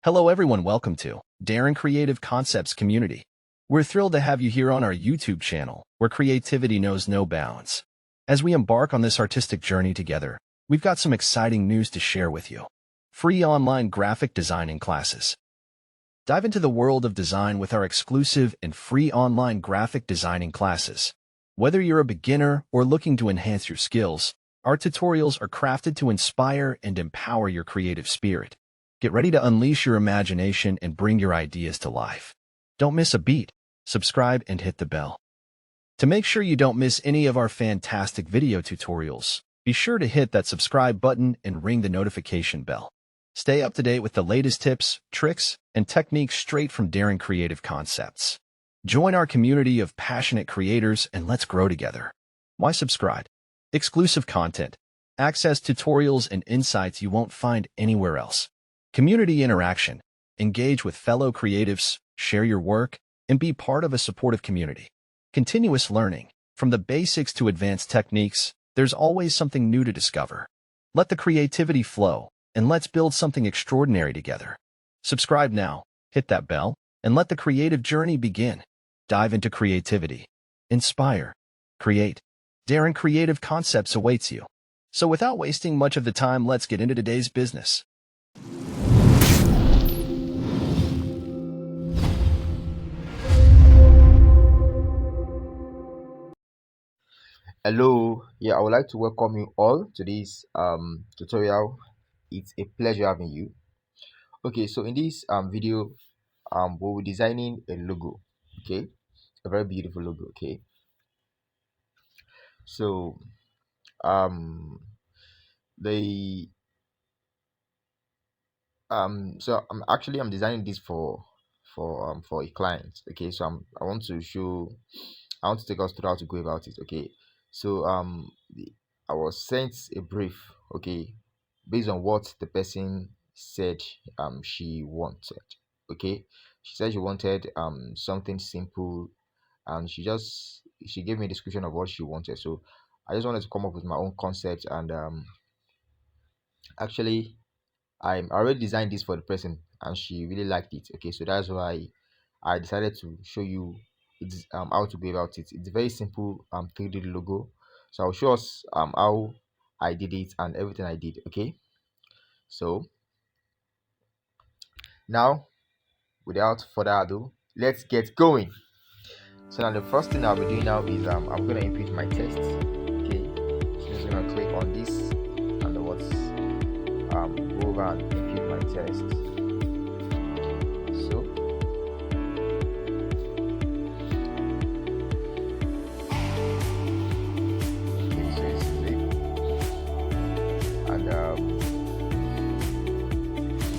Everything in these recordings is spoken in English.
Hello everyone, welcome to Darren Creative Concepts Community. We're thrilled to have you here on our YouTube channel, where creativity knows no bounds. As we embark on this artistic journey together, we've got some exciting news to share with you. Free online graphic designing classes. Dive into the world of design with our exclusive and free online graphic designing classes. Whether you're a beginner or looking to enhance your skills, our tutorials are crafted to inspire and empower your creative spirit. Get ready to unleash your imagination and bring your ideas to life. Don't miss a beat. Subscribe and hit the bell. To make sure you don't miss any of our fantastic video tutorials, be sure to hit that subscribe button and ring the notification bell. Stay up to date with the latest tips, tricks, and techniques straight from Darren Creative Concepts. Join our community of passionate creators and let's grow together. Why subscribe? Exclusive content, access tutorials and insights you won't find anywhere else. Community interaction. Engage with fellow creatives, share your work, and be part of a supportive community. Continuous learning. From the basics to advanced techniques, there's always something new to discover. Let the creativity flow, and let's build something extraordinary together. Subscribe now, hit that bell, and let the creative journey begin. Dive into creativity. Inspire. Create. Darren Creative Concepts awaits you. So without wasting much of the time, let's get into today's business. Hello, I would like to welcome you all to this tutorial. It's a pleasure having you. Okay, so in this video we'll be designing a logo. Okay, a very beautiful logo. Okay, so the I'm designing this for a client. Okay, so I want to take us through how to go about it. Okay, so I was sent a brief, okay, based on what the person said she wanted. Okay, she said she wanted something simple, and she gave me a description of what she wanted. So I just wanted to come up with my own concept, and actually I already designed this for the person and she really liked it. Okay, so that's why I decided to show you how to go about it. It's a very simple 3D logo. So I'll show us how I did it and everything I did. Okay, so now without further ado, let's get going. So now the first thing I'll be doing now is I'm gonna input my text. Okay, so just gonna click on this and the words go over and input my text. So okay, so this is it. And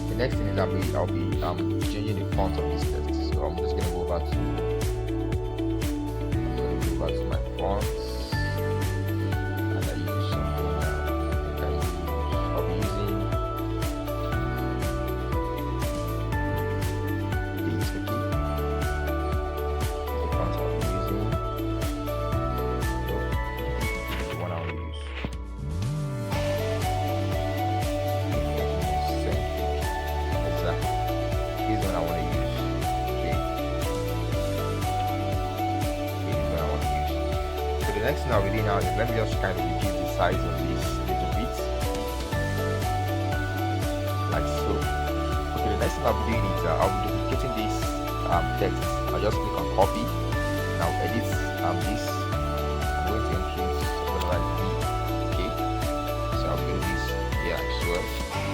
the next thing is I'll be changing the font of this text. So I'm just gonna go over to my fonts, and I use something I'll be using this. Okay, the font I'll be using, so the one I'll use. Exactly, this is what I want to use. The next thing I'll be doing now is let me just kind of reduce the size of this a little bit, like so. Okay, the next thing I'll be doing is I'll be duplicating this text. I'll just click on copy. Now edit this. I'm going to impute something like B. Okay, so I'll do this here as well.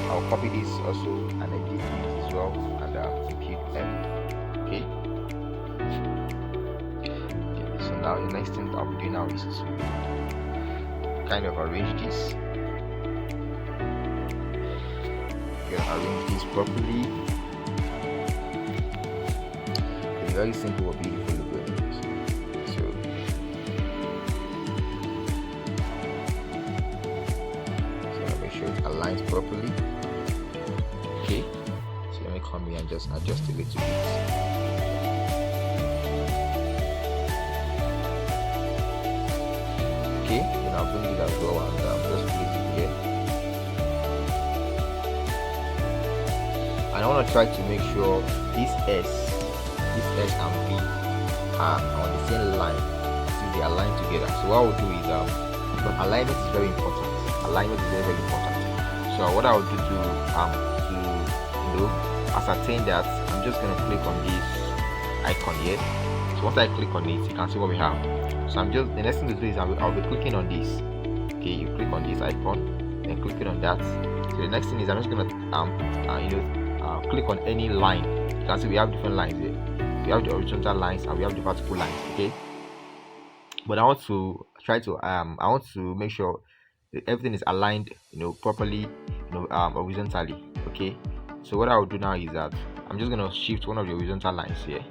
I'll copy this also and edit this as well and impute M. Okay. Now the next thing I'll be doing now is to kind of arrange this. Arrange this properly. It's very simple but beautiful logo. So I'll make sure it aligns properly. Okay. So let me come here and just adjust a little bit. Okay, then I'll bring it as well and just place it here. And and I want to try to make sure this S and B are on the same line, since they align together. So what I will do is because alignment is very important. Alignment is very important. So what I will do to ascertain that, I'm just gonna click on this icon here. So once I click on it, you can see what we have. So the next thing to do is I'll be clicking on this. Okay, you click on this icon, then clicking on that. So the next thing is I'm just gonna click on any line. You can see we have different lines here. We have the horizontal lines and we have the vertical lines. Okay, but I want to try to I want to make sure that everything is aligned, properly, horizontally. Okay, so what I will do now is that I'm just gonna shift one of the horizontal lines here,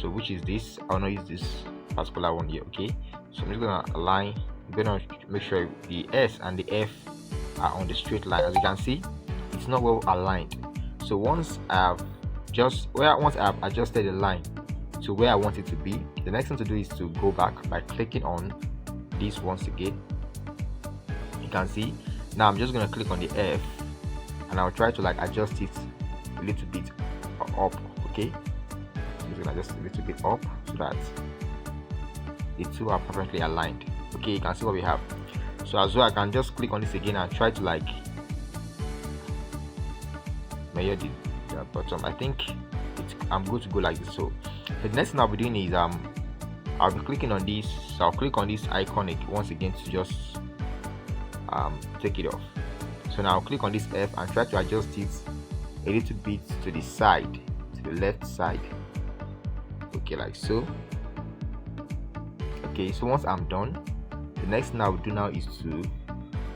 so which is this. I want to use this particular one here. Okay, so I'm just gonna align. I'm gonna make sure the S and the F are on the straight line. As you can see, it's not well aligned. So once I've adjusted the line to where I want it to be, the next thing to do is to go back by clicking on this once again. You can see now I'm just going to click on the F and I'll try to adjust it a little bit up. Okay, I'm just going to adjust a little bit up so that the two are perfectly aligned. Okay, you can see what we have. So as well, I can just click on this again and try to measure the bottom. I think I'm good to go like this. So the next thing I'll be doing is I'll be clicking on this. So I'll click on this icon once again to just take it off. So now I'll click on this F and try to adjust it a little bit to the side, to the left side. Okay, like so. Okay, so once I'm done, the next thing I'll do now is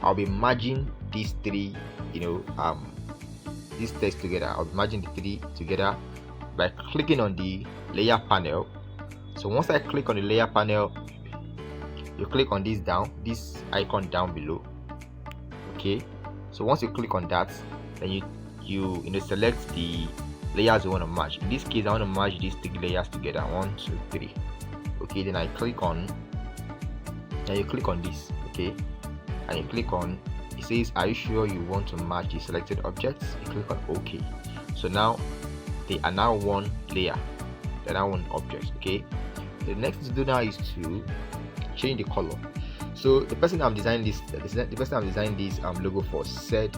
I'll be merging these three, this text together. I'll be merging the three together by clicking on the layer panel. So once I click on the layer panel, you click on this icon down below. Okay, so once you click on that, then you select the layers you want to merge. In this case, I want to merge these three layers together. 1, 2, 3. Okay, then you click on this. Okay, and you click on, it says, are you sure you want to merge the selected objects? You click on OK. So now they are now one layer, they're now one object. Okay, the next thing to do now is to change the color. So the person I'm designing this logo for said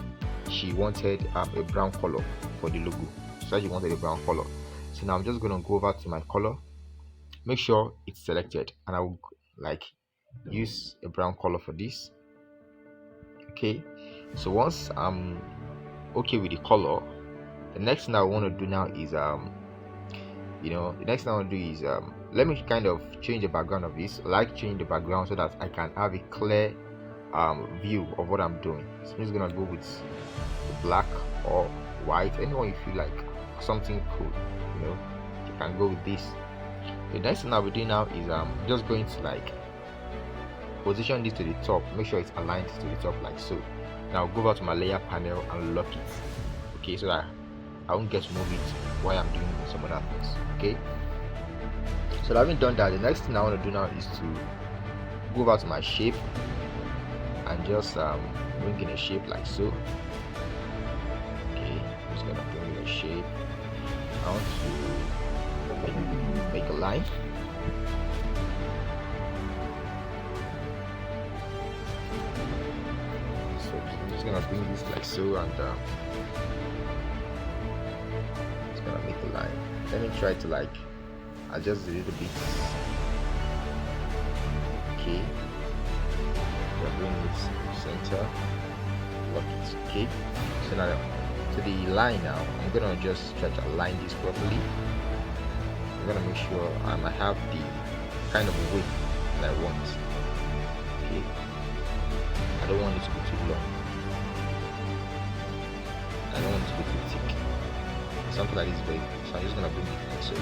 she wanted a brown color for the logo. So she wanted a brown color. So now I'm just going to go over to my color, make sure it's selected, and I will use a brown color for this. Okay, so once I'm okay with the color, the next thing I want to do now is let me kind of change the background of this. I like change the background so that I can have a clear view of what I'm doing. So I'm just gonna go with the black or white, anyone you feel like, something cool, you can go with this. The next thing I'll be doing now is just going to position this to the top, make sure it's aligned to the top like so. Now go over to my layer panel and lock it. Okay, so that I won't get to move it while I'm doing some other things. Okay, so having done that, the next thing I want to do now is to go over to my shape and just bring in a shape like so. Okay, I'm just gonna bring in a shape. I want to make a line. So I'm just gonna bring this like so, and just gonna make a line. Let me try to adjust a little bit. Okay, we're bring this center, lock it. Okay, so now to the line now, I'm gonna just try to align this properly. I'm gonna make sure I have the kind of width that I want. Okay, I don't want it to be too long. I don't want it to be too thick. Something like this is very good. So I'm just gonna bring it like so.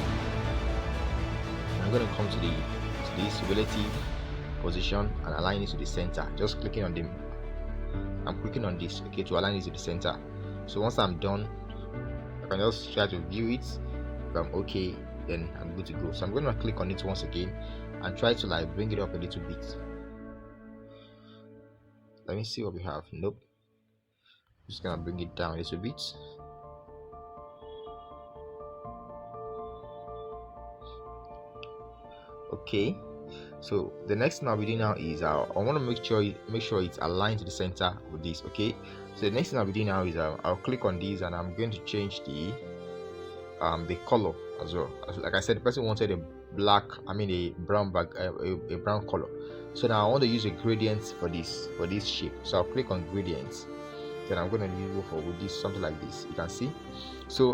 I'm gonna come to this relative position and align it to the center. Just clicking on them. I'm clicking on this, okay, to align it to the center. So once I'm done, I can just try to view it. If I'm okay, then I'm good to go. So I'm going to click on it once again and try to bring it up a little bit. Let me see what we have. Nope. Just gonna bring it down a little bit. Okay, so the next thing I'll be doing now is I want to make sure it's aligned to the center with this. Okay, so the next thing I'll be doing now is I'll click on these, and I'm going to change the color as well. Like I said, the person wanted a brown a brown color. So now I want to use a gradient for this shape. So I'll click on gradients. Then I'm going to use with this something like this. You can see. So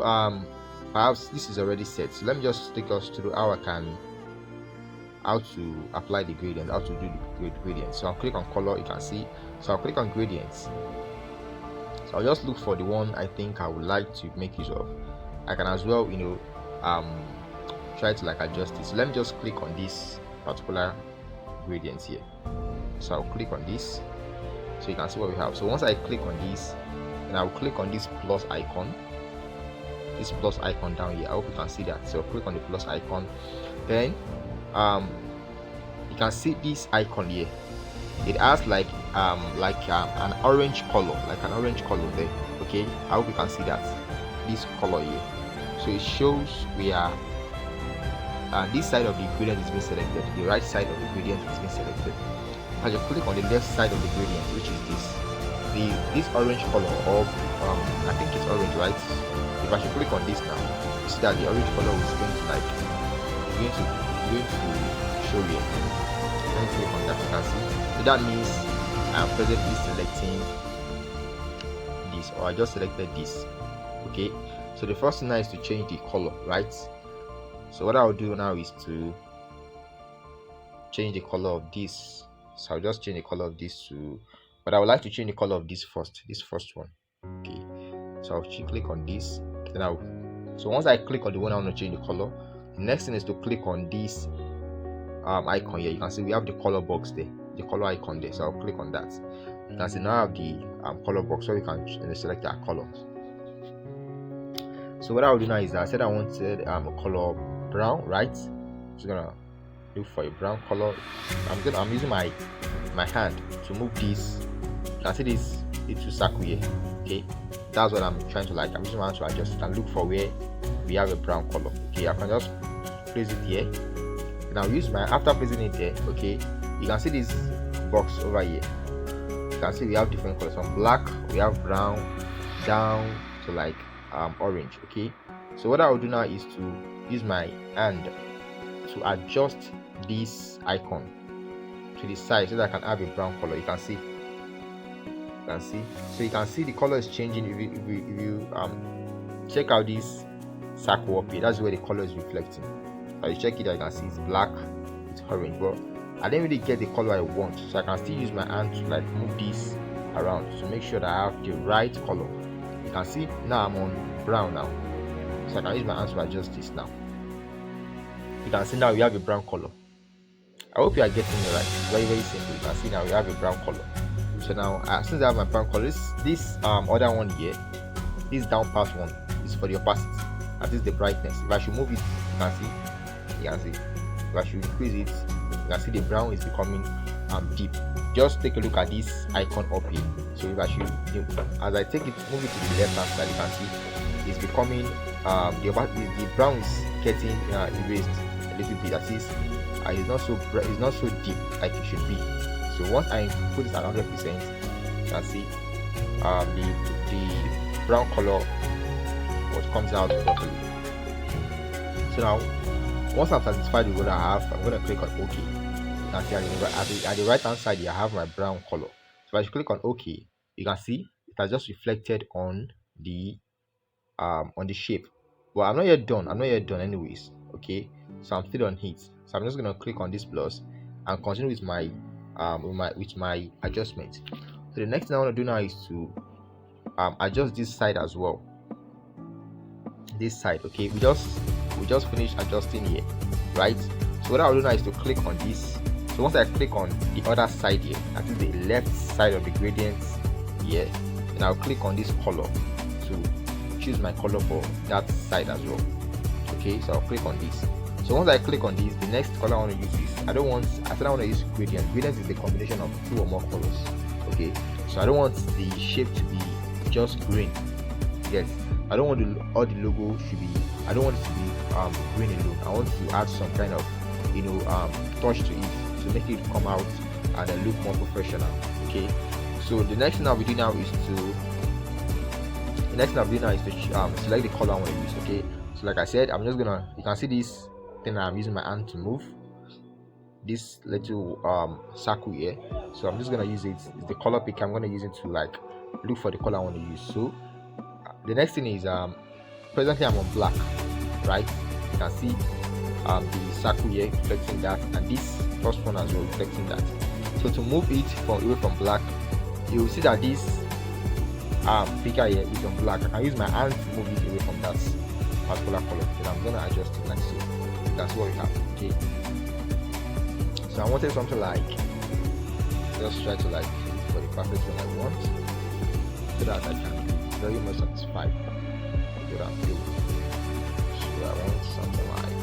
perhaps this is already set. So let me just take us through how to apply the gradient, how to do the gradient. So I'll click on color. You can see. So I'll click on gradients. So I'll just look for the one I think I would like to make use of. I can as well, try to adjust this. So let me just click on this particular gradient here. So I'll click on this, so you can see what we have. So once I click on this, then I'll click on this plus icon down here. I hope you can see that. So I'll click on the plus icon. Then you can see this icon here. It has an orange color, there. Okay, I hope you can see that. This color here, so it shows we are this side of the gradient is being selected, the right side of the gradient is being selected. As you click on the left side of the gradient, which is this orange color, or I think it's orange, right? If I should click on this now, you see that the orange color is going to show here. Let me click on that. You can see. So that means I am presently selecting this, or I just selected this. Okay, so the first thing now is to change the color, right? So what I'll do now is to change the color of this. So I'll just change the color of this but I would like to change the color of this first one. Okay, so I'll click on this. So once I click on the one I want to change the color, the next thing is to click on this icon here. You can see we have the color box there, the color icon there. So I'll click on that. You can see now I have the color box, so we can select our colors. So what I'll do now is I said I wanted a color brown, right? So I'm gonna look for a brown color. I'm using my hand to move this. You can see this little circle here. Okay, that's what I'm trying to I'm using my hand to adjust it and look for where we have a brown color. Okay, I can just place it here. And I'll use after placing it there. Okay, you can see this box over here. You can see we have different colors. From black, we have brown, down to orange. Okay, so what I will do now is to use my hand to adjust this icon to the side so that I can have a brown color. You can see. So you can see the color is changing. If you check out this circle up here, that's where the color is reflecting. So you check it out, you can see it's black, it's orange, but I didn't really get the color I want, so I can still use my hand to move this around to make sure that I have the right color. You can see now I'm on brown now, so I can use my hand to adjust this now. You can see now we have a brown color. I hope you are getting it right. It's very, very simple. You can see now we have a brown color. So now since I have my brown color, this other one here, this down part one is for the opacity, that is the brightness. If I should move it, you can see. If I should increase it, you can see the brown is becoming deep. Just take a look at this icon up here. So if I should, as I take it, move it to the left hand side, you can see it's becoming the brown is getting erased a little bit. That is, it's not so deep like it should be. So once I put it at 100%, you can see the brown color what comes out properly. So now, once I'm satisfied with what I have, I'm going to click on OK. You can see at the right hand side here, I have my brown color. So if I click on OK, you can see it has just reflected on the shape. But I'm not yet done. Anyways. Okay, so I'm still on it. So I'm just going to click on this plus and continue with my adjustment. So the next thing I want to do now is to adjust this side as well. This side. Okay, we just finished adjusting here, right? So what I'll do now is to click on this. So once I click on the other side here, that is the left side of the gradient here, and I'll click on this color to choose my color for that side as well. Okay, so I'll click on this. So once I click on this, the next color I want to use is I said I want to use gradient. Gradient is the combination of two or more colors. Okay, so I don't want the shape to be just green. Yes, I don't want all the logo should be. I don't want it to be green alone. I want to add some kind of touch to it to make it come out and then look more professional. Okay, so the next thing I'll be doing now is to select the color I want to use. Okay, so like I said, I'm just gonna, you can see this thing I'm using my hand to move this little circle here. So I'm just gonna use it. It's the color pick. I'm gonna use it to like look for the color I want to use. So the next thing is presently I'm on black, right? You can see the circle here reflecting that, and this first one as well reflecting that. So to move it away from black, you will see that this picker here is on black. I can use my hand to move it away from that particular color. Then I'm gonna adjust it like so. That's what we have. Okay. So I wanted something like, just try to like look for the perfect one I want, so that I can be very much satisfied with what I'm doing. So I want something like,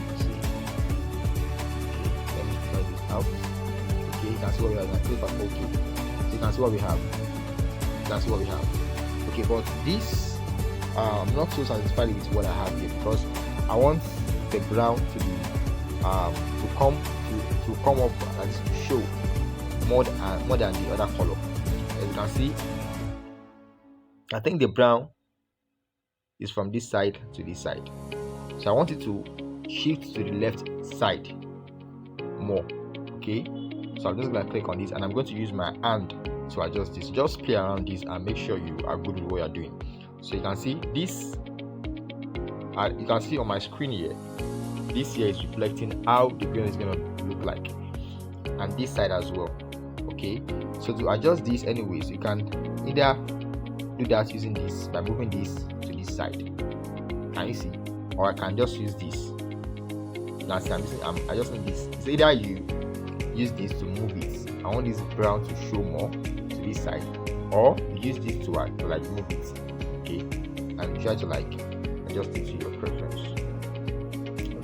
let's see. Okay, let me try this out. Okay, you can see what we have. I click on OK. So you can see what we have. That's what we have. Okay, but this I'm not so satisfied with what I have here, because I want the brown to be to come up and to show more than the other color. As you can see, I think the brown is from this side to this side, so I want it to shift to the left side more. Okay, so I'm just going to click on this, and I'm going to use my hand to adjust this. Just play around this and make sure you are good with what you're doing. So you can see this, you can see on my screen here, this here is reflecting how the green is going to look like, and this side as well. Okay, so to adjust this anyways, you can either do that using this by moving this to this side, can you see, or I can just use this. You can see I'm adjusting this. So either you use this to move it, I want this brown to show more to this side, or you use this to like move it. Okay, and you try to like adjust it to your preference.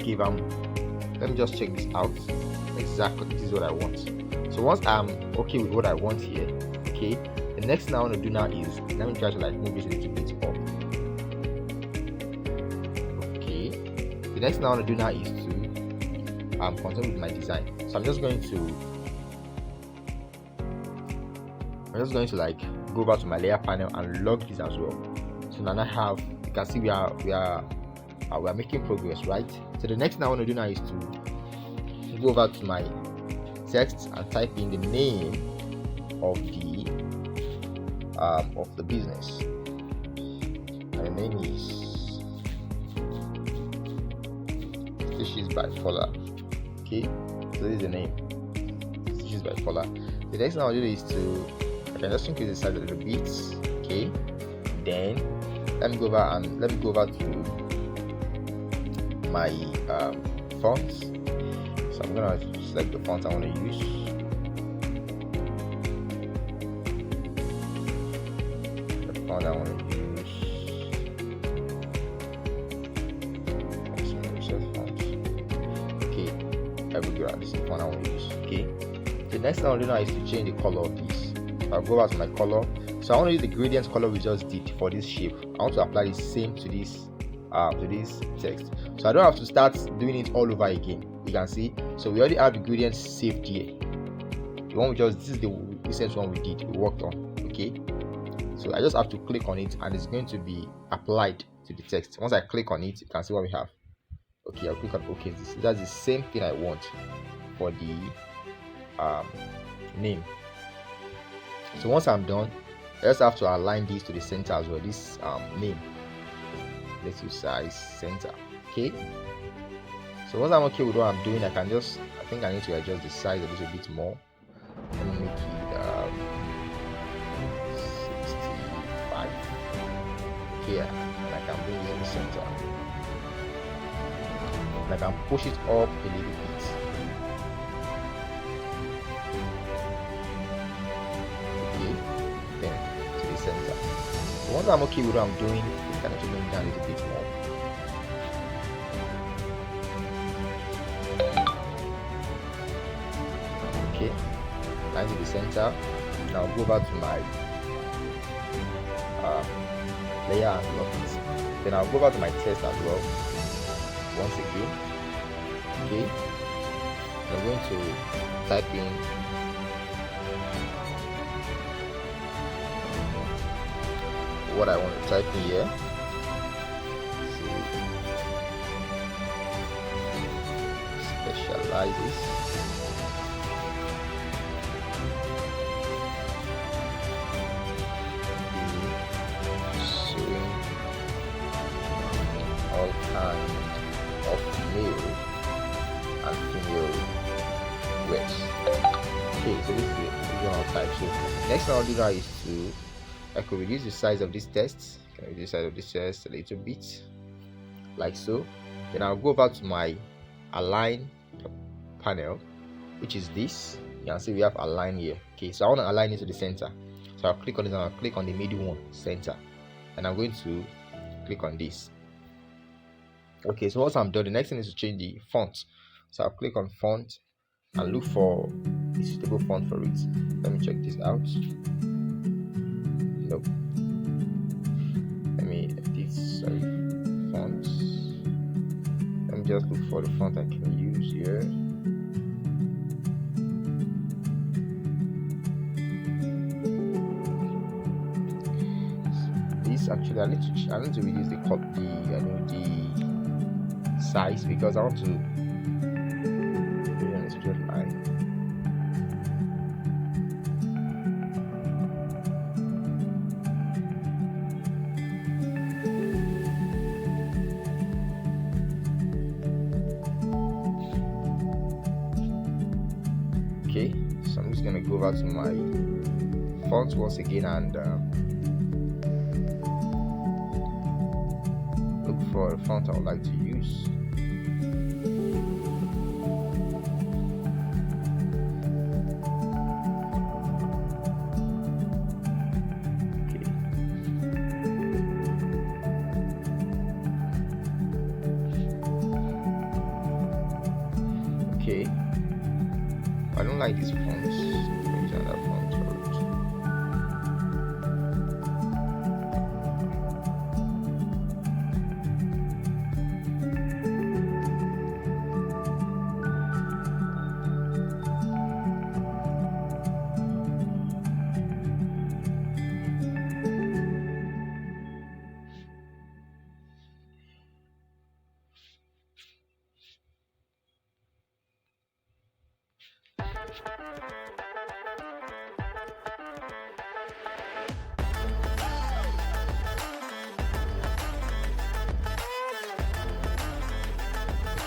Okay, let me just check this out. Exactly, this is what I want. So once I'm okay with what I want here, okay, the next thing I want to do now is, let me try to like move this a little bit up. Okay, the next thing I want to do now is to continue with my design. So I'm just going to like go over to my layer panel and log this as well. So now I have, you can see we are making progress, right? So the next thing I want to do now is to go over to my text and type in the name of the business. And the name is Fishes by Fuller. Okay, so this is the name, Fishes by Fuller. The next thing I'll do is to, I can just increase the size a little bit. Okay, then let me go over to my fonts. So I'm gonna select the font I want to use. The font I want to use. Okay, I will go. This is the font I want to use. Okay. The next thing I want to do now is to change the color of this. I'll go back to my color. So I want to use the gradient color we just did for this shape. I want to apply the same to this text, so I don't have to start doing it all over again. You can see, so we already have the gradients saved here. The one this is the recent one we worked on. Okay, so I just have to click on it and it's going to be applied to the text. Once I click on it, you can see what we have. Okay, I'll click on OK. That's the same thing I want for the name. So once I'm done, I just have to align this to the center as well. This name, let's use size center. Okay, so once I'm okay with what I'm doing, I think I need to adjust the size a little bit more. Let me make it 65. Okay, and I can bring it in the center, and I can push it up a little bit. Center. So once I'm okay with what I'm doing, I can actually bring it down a little bit more. Okay, line to the center. Now I'll go over to my uh, layer and lock it. Then I'll go over to my test as well once again. Okay, I'm going to type in what I want to type in here. Specializes. Sewing all kinds of male and female wears. Okay, so this is the original type. So next thing I'll do now is to I could reduce the size of this test. Can I reduce the size of this test a little bit, like so. Then I'll go over to my align panel, which is this. You can see we have align here. Okay, so I want to align it to the center. So I'll click on this and I'll click on the middle one, center, and I'm going to click on this. Okay, so once I'm done, the next thing is to change the font. So I'll click on font and look for a suitable font for it. Let me check this out. Nope. Let me edit, sorry, fonts. Let me just look for the font I can use here. This actually I need to reduce the size because I want to be on a straight line. Okay, so I'm just gonna go over to my font once again and look for a font I would like to use. Okay, I don't like these fonts. Use another font for it.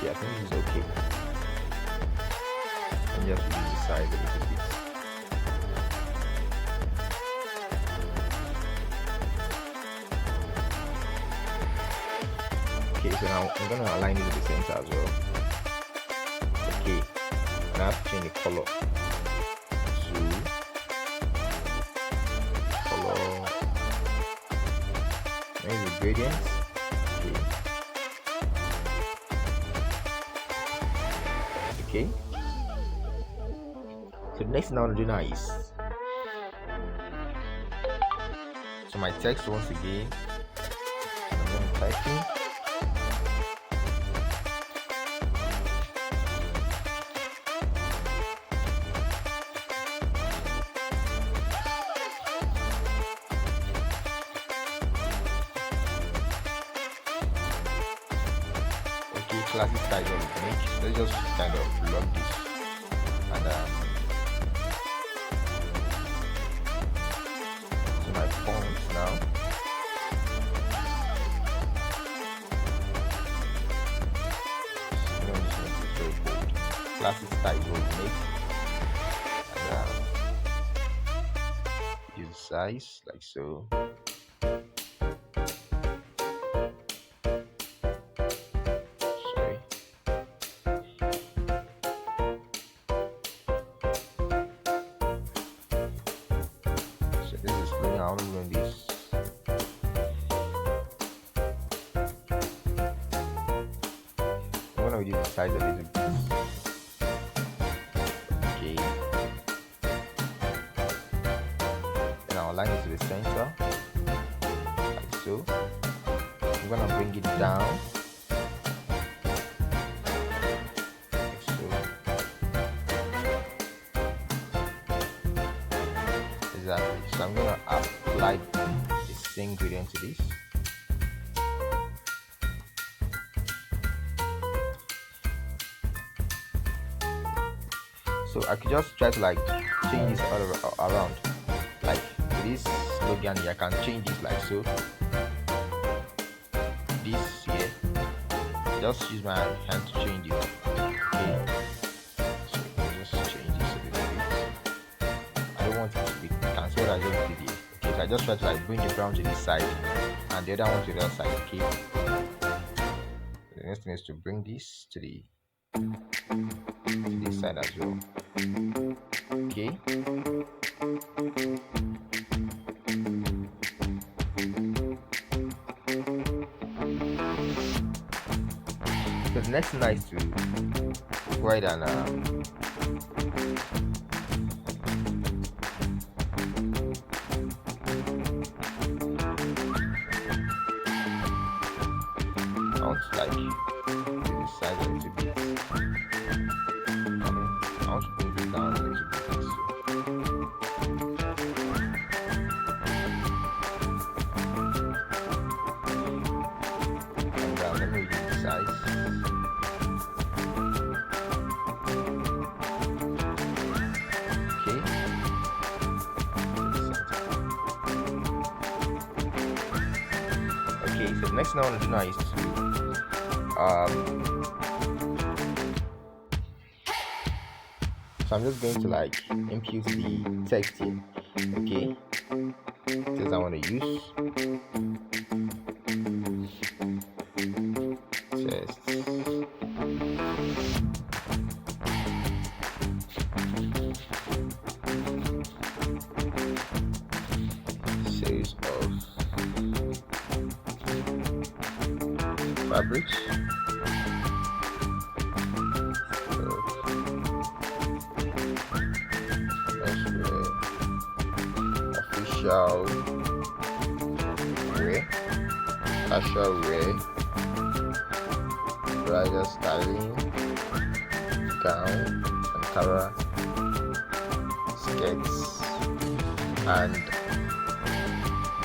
Yeah, I think this is okay. And just reduce the size a little bit. Okay, so now I'm gonna align it to the center as well. Okay, and I have to change the color to color, maybe gradients. Okay. So the next thing I want to do now is so my text once again. I'm going to type in. Okay, classic size of image. Let's just kind of log this and to my font now. I'm going to make this very bold. Classic size of image and use size like so. This is playing out doing this. I'm gonna reduce the size a little bit. Okay. align it to the center, like so. I'm gonna bring it down, like so. Exactly. So I'm gonna apply the same gradient to this. So I could just try to like change this all around, like this slogan here. I can change this like so. This here, just use my hand to change it. Okay, so I'll just change this a little bit. I don't want it to be cancelled. I just did it. Okay, so I just try to like bring the brown to this side and the other one to the other side. Okay, the next thing is to bring this to this side as well. Okay, so the next thing is to write an I want to like do this side a little bit. I want to bring it down a little bit. Let me use the size. Okay. Okay, so the next thing I want to do now is to so I'm just going to like impute the text here. Okay, since I want to use text series of fabrics. Official wear, casual wear, bridal styling, gown, Ankara, skirts, and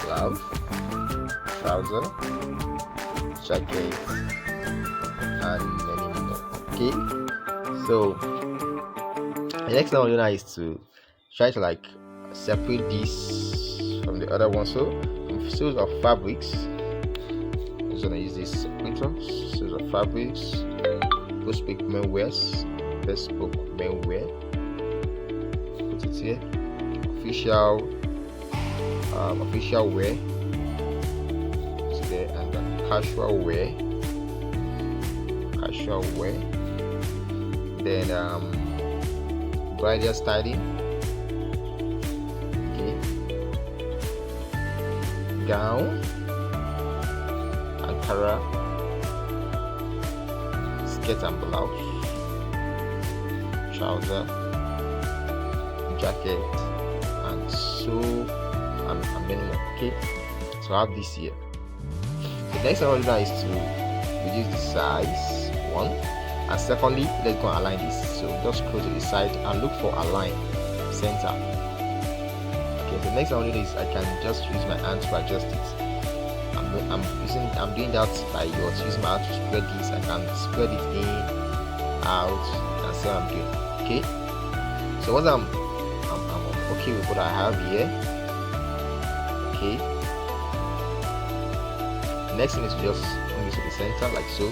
blouse, trouser, jacket, and many more. Okay, so the next thing I want to do now is to try to like separate this from the other one. So series of fabrics, I'm just gonna use this separator. Series of fabrics, bespoke menwear, put it here. Official wear, it's there, and then casual wear, then bridal styling, gown, Ankara, skirt and blouse, trouser, jacket, and so and many more. Okay, so I have this here. The next thing I want to do is to reduce the size, one, and secondly, let's go and align this. So just scroll to the side and look for align center. Okay, the next thing I want to do is I can just use my hand to adjust it. I'm doing that by using my hand to spread this. I can spread it in, out, and see what I'm doing. Okay, so once I'm okay with what I have here. Okay, next thing is to just bring it to the center like so,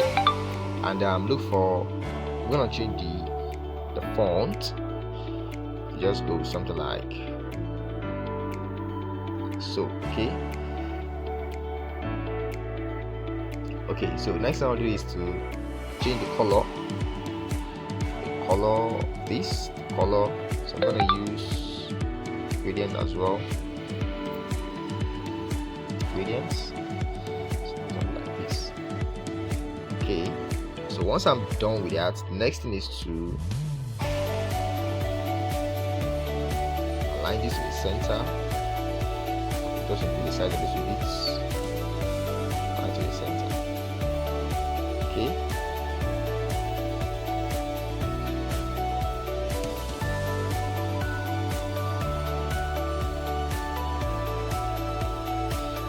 and look for, we're gonna change the font. Just go with something like so. Okay, so next thing I'll do is to change the color this color. So I'm gonna use gradient as well, gradients, something like this. Okay, so once I'm done with that, the next thing is to align this to the center just increase the size a little bit and to the center. Okay.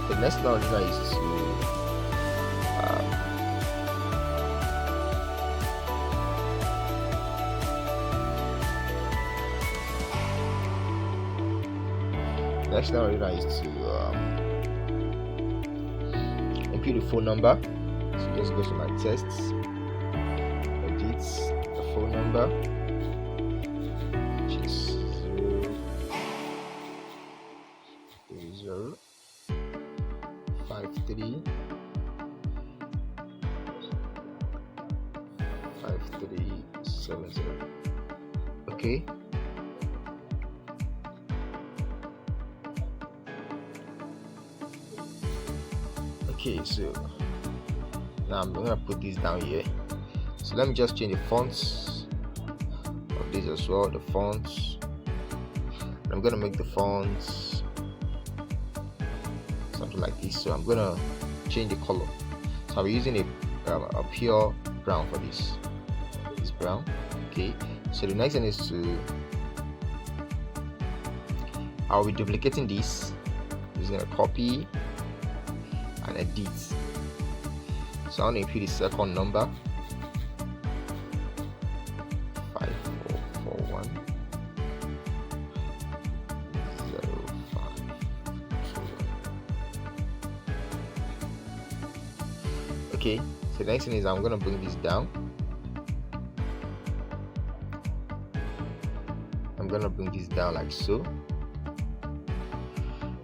The next thing I'll do now is to next thing I'll do now is to input the phone number. So just go to my tests, edit the phone number, which is 03053 5370. Okay. Okay, so now I'm gonna put this down here. So let me just change the fonts of this as well. The fonts. I'm gonna make the fonts something like this. So I'm gonna change the color. So I'm using a pure brown for this. This brown. Okay. So the next thing is to I'll be duplicating this using a copy and edit. So I want to input the second number 5441 0521. Okay, so the next thing is I'm going to bring this down. I'm going to bring this down like so.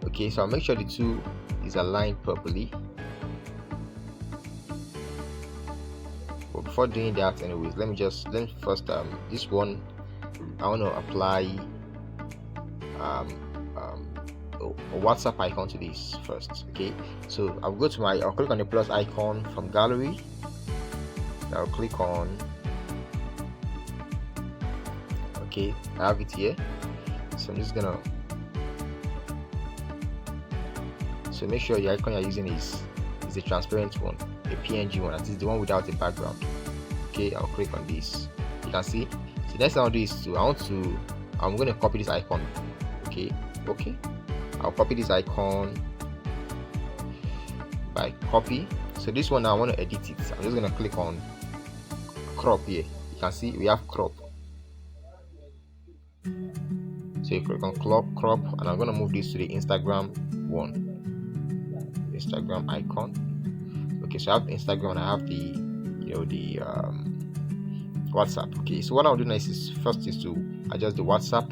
Okay, so I'll make sure the two is aligned properly. But before doing that, anyways, let me first this one I want to apply a WhatsApp icon to this first. Okay, so I'll click on the plus icon from gallery. I'll click on, okay, I have it here. So I'm just gonna, so make sure the icon you're using is a transparent one, a PNG one, that is the one without a background. Okay, I'll click on this. You can see. So next thing I'll do is I'm going to copy this icon. Okay, I'll copy this icon by copy. So this one now I want to edit it. I'm just going to click on crop here. You can see we have crop. So you click on crop, and I'm going to move this to the Instagram one. Instagram icon. Okay, so I have Instagram and I have the WhatsApp. Okay, so what I'll do next is first to adjust the WhatsApp.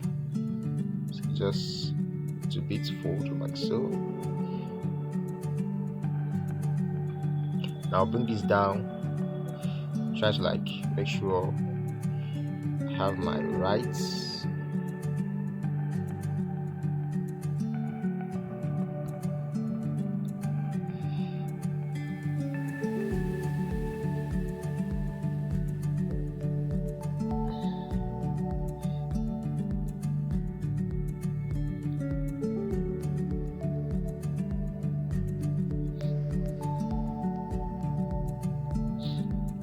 So just to bit forward like so. Now I'll bring this down. Try to make sure I have my rights.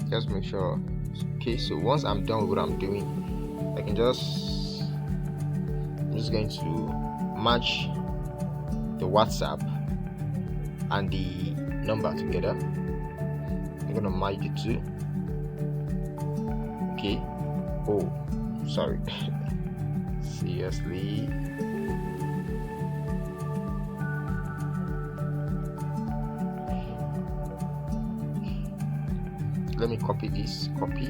Just make sure. Okay, so once I'm done with what I'm doing, I'm just going to match the WhatsApp and the number together. I'm gonna merge the two. Okay. Oh, sorry. Seriously. Let me copy this. Copy.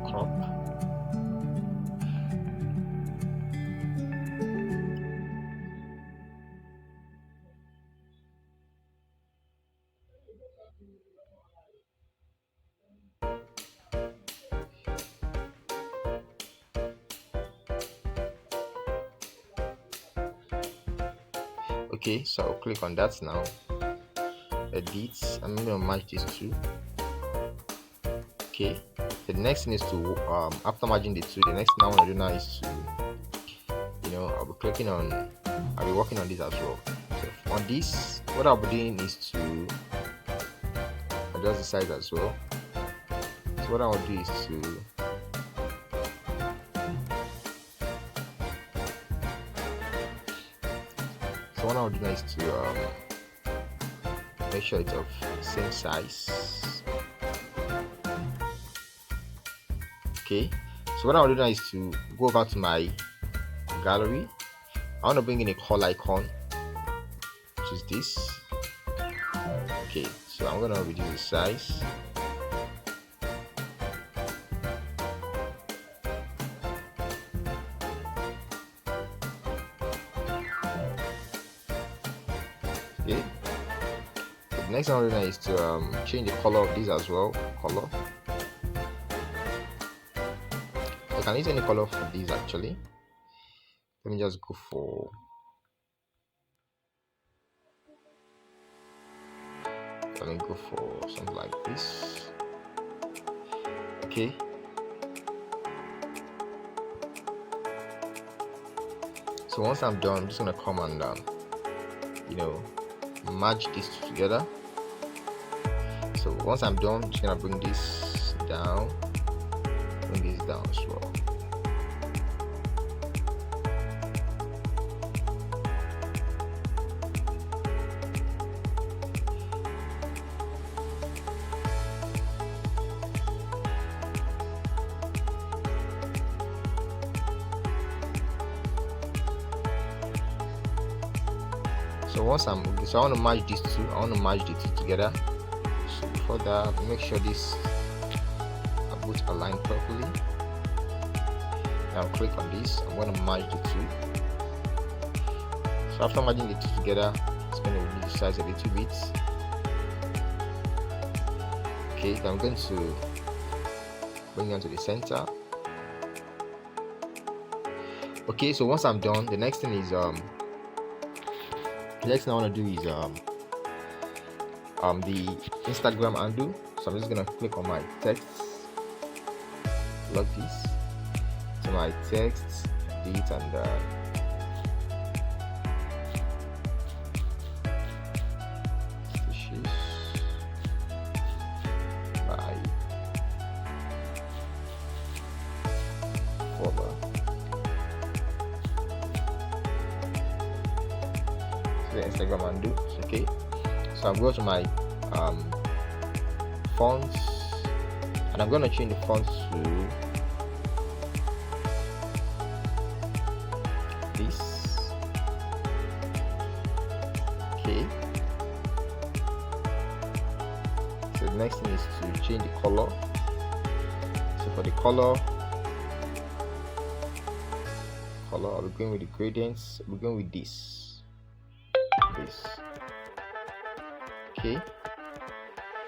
Crop. Okay, so I'll click on that now. Edit. I'm gonna match these two. Okay. The next thing is to after merging the two, the next thing I want to do now is to I'll be clicking on, I'll be working on this as well. So on this, what I'll be doing is to adjust the size as well. So what I will do is to what I'll do now is to make sure it's of the same size. Okay, so what I'll do now is to go over to my gallery. I want to bring in a color icon, which is this. Okay, so I'm gonna reduce the size. Okay, so the next thing I'm doing is to change the color of this as well. Color. I can use any color for these actually. Let me just go for something like this. Okay. So once I'm done, I'm just gonna come and merge these two together. So once I'm done, I'm just gonna bring this down as well. So once I want to merge these two. I want to merge the two together. So before that, make sure these are both aligned properly. Now click on this. I'm going to merge the two. So after merging the two together, it's going to reduce the size a little bit. Okay, then I'm going to bring it onto the center. Okay, so once I'm done, the next thing is the next thing I want to do is the Instagram handle. So I'm just gonna click on my text, log this to my text, delete and issues by folder. The Instagram handle. Okay, so I'm going to my fonts and I'm going to change the fonts to this. Okay, so the next thing is to change the color. So for the color I'll be going with the gradients. We're going with this. Okay,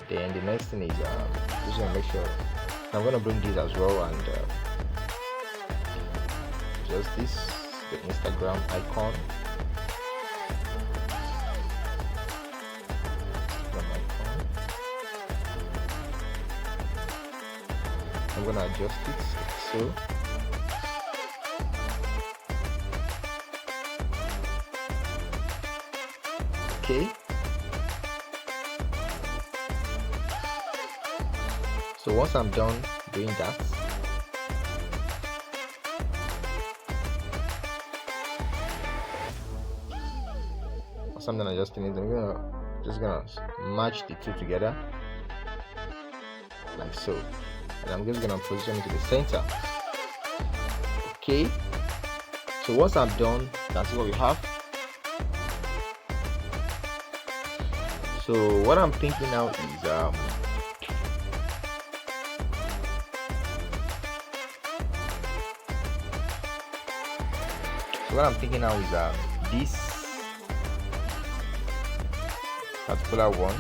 then the next thing is just gonna make sure I'm gonna bring this as well and just the Instagram icon. I'm gonna adjust it so. Okay, so once I'm done doing that, once I'm done adjusting it, I'm just gonna match the two together like so, and I'm just gonna position it to the center. Okay, so once I'm done, that's what we have. So what I'm thinking now is this particular one.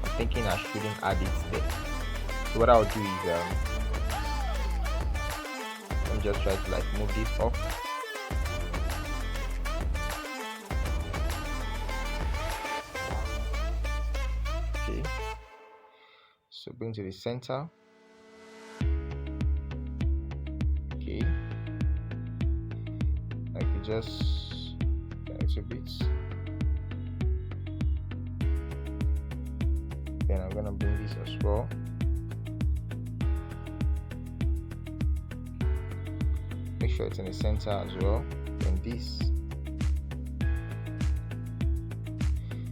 I'm thinking I shouldn't add it there. So what I'll do is let me just try to move this up. Okay, so bring to the center. Okay, I could just a little bit. Then I'm gonna bring this as well. Make sure it's in the center as well. Then this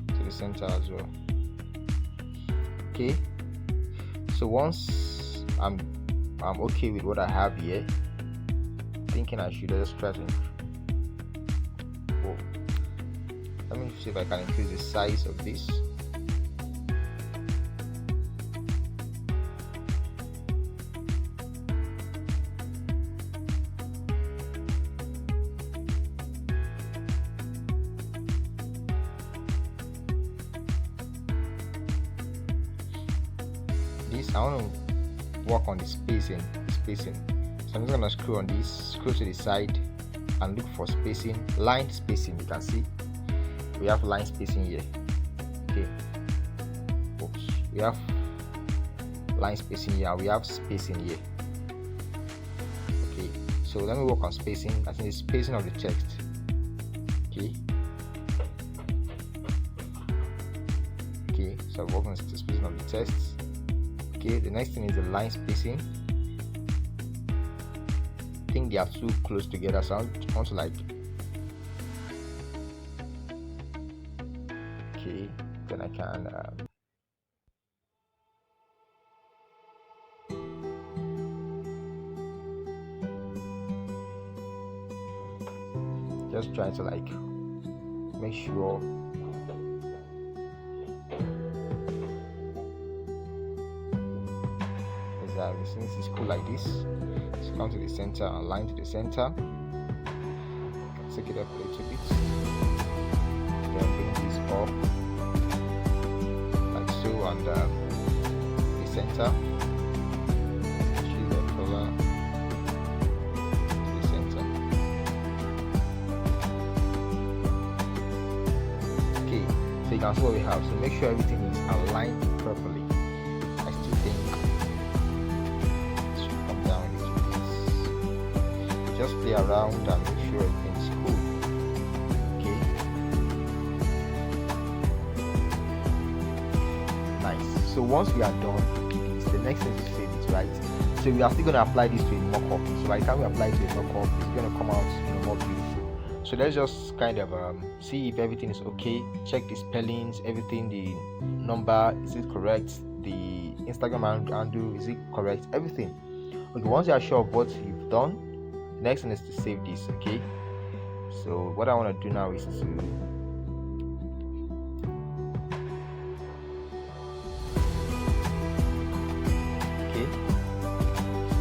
to the center as well. Okay. So once I'm okay with what I have here, thinking I should just try to let me see if I can increase the size of this. I want to work on the spacing. So I'm just gonna screw on this, screw to the side, and look for spacing, line spacing. You can see we have line spacing here. Okay. Oops. We have line spacing here. We have spacing here. Okay. So let me work on spacing. I think the spacing of the text. Okay. Okay. So I'm working on the spacing of the text. Okay, the next thing is the line spacing. I think they are too close together, so I want to like, okay, then I can just try to like make sure since it's cool like this. So come to the center and line to the center, take it up a little bit, then bring this up like so, and the center, choose the color to the center. Okay, so you can see what we have. So make sure everything is aligned properly. I still think just play around and make sure everything's cool. Okay, nice. So once we are done with this, the next thing is to save it, right? So we are still going to apply this to a mock-up. So by the time we apply it to a mock-up, it's going to come out more beautiful. So let's just kind of see if everything is okay. Check the spellings, everything, the number, is it correct? The Instagram handle, is it correct? Everything. Okay, once you are sure of what you've done, next thing is to save this. Okay, so what I want to do now is to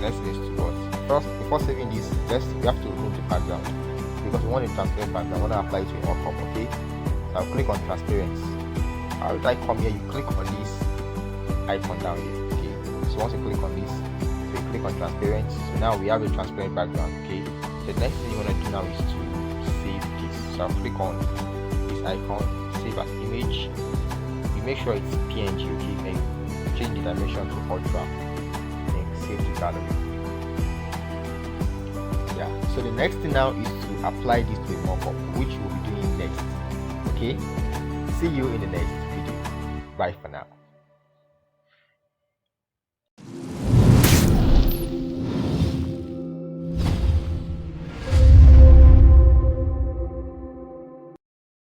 next thing is to what? First, before saving this, we have to remove the background because we want a transparent background. I want to apply it to a mock-up. Okay, so I'll click on transparency. How do I come here? You click on this icon down here. Okay, so once you click on this, click on transparent. So now we have a transparent background. Okay, the next thing you want to do now is to save this. So I'll click on this icon, save as image. You make sure it's PNG. Okay, then change the dimension to ultra, then save the gallery. Yeah, so the next thing now is to apply this to a mockup, which we'll be doing next. Okay, see you in the next video. Bye for now.